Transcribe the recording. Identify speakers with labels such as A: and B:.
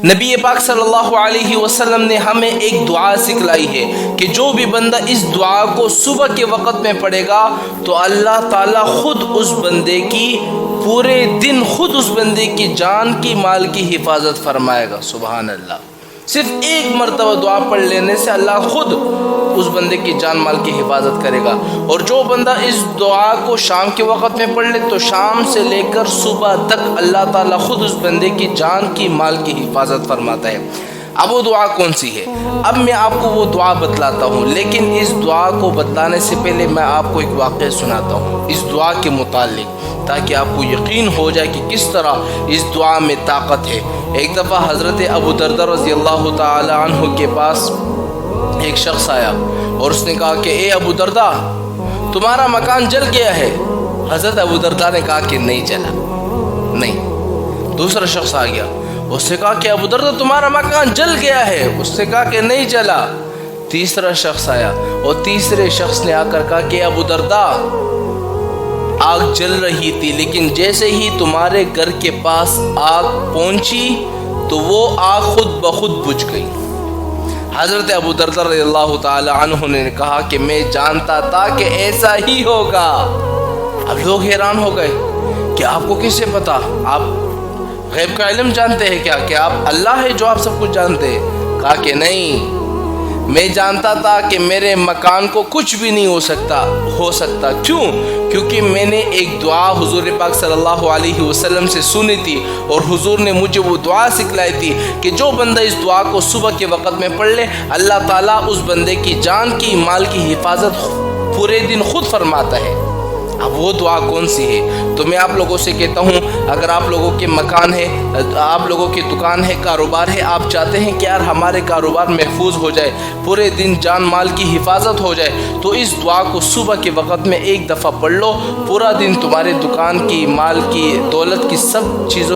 A: نبی پاک صلی اللہ علیہ وسلم نے ہمیں ایک دعا سکھلائی ہے کہ جو بھی بندہ اس دعا کو صبح کے وقت میں پڑھے گا تو اللہ تعالیٰ خود اس بندے کی پورے دن خود اس بندے کی جان کی مال کی حفاظت فرمائے گا۔ سبحان اللہ۔ صرف ایک مرتبہ دعا پڑھ لینے سے اللہ خود اس بندے کی جان مال کی حفاظت کرے گا۔ اور جو بندہ اس دعا کو شام کے وقت میں پڑھ لے تو شام سے لے کر صبح تک اللہ تعالیٰ خود اس بندے کی جان کی مال کی حفاظت فرماتا ہے۔ اب وہ دعا کون سی ہے؟ اب میں آپ کو وہ دعا بتلاتا ہوں، لیکن اس دعا کو بتلانے سے پہلے میں آپ کو ایک واقعہ سناتا ہوں اس دعا کے متعلق، تاکہ آپ کو یقین ہو جائے کہ کس طرح اس دعا میں طاقت ہے۔ ایک دفعہ حضرت ابو دردہ رضی اللہ تعالی عنہ کے پاس ایک شخص آیا اور اس نے کہا کہ اے ابو دردہ، تمہارا مکان جل گیا ہے۔ حضرت ابو دردہ نے کہا کہ نہیں جلا، نہیں۔ دوسرا شخص آ گیا، اس سے کہا کہ ابو دردہ تمہارا مکان جل گیا ہے۔ اس نے کہا کہ نہیں جلا۔ تیسرا شخص آیا اور تیسرے شخص نے آ کر کہا کہ ابو دردہ آگ جل رہی تھی، لیکن جیسے ہی تمہارے گھر کے پاس آگ پہنچی تو وہ آگ خود بخود بجھ گئی۔ حضرت ابو دردہ رضی اللہ تعالی عنہ نے کہا کہ میں جانتا تھا کہ ایسا ہی ہوگا۔ اب لوگ حیران ہو گئے کہ آپ کو کس سے پتا؟ آپ غیب کا علم جانتے ہیں کیا؟ کہ آپ اللہ ہے جو آپ سب کچھ جانتے ہیں؟ کہا کہ نہیں، میں جانتا تھا کہ میرے مکان کو کچھ بھی نہیں ہو سکتا۔ کیوں؟ کیونکہ میں نے ایک دعا حضور پاک صلی اللہ علیہ وسلم سے سنی تھی، اور حضور نے مجھے وہ دعا سکھلائی تھی کہ جو بندہ اس دعا کو صبح کے وقت میں پڑھ لے اللہ تعالیٰ اس بندے کی جان کی مال کی حفاظت پورے دن خود فرماتا ہے۔ اب وہ دعا کون سی ہے؟ تو میں آپ لوگوں سے کہتا ہوں، اگر آپ لوگوں کے مکان ہے، آپ لوگوں کی دکان ہے، کاروبار ہے، آپ چاہتے ہیں کہ یار ہمارے کاروبار محفوظ ہو جائے، پورے دن جان مال کی حفاظت ہو جائے، تو اس دعا کو صبح کے وقت میں ایک دفعہ پڑھ لو، پورا دن تمہارے دکان کی، مال کی، دولت کی، سب چیزوں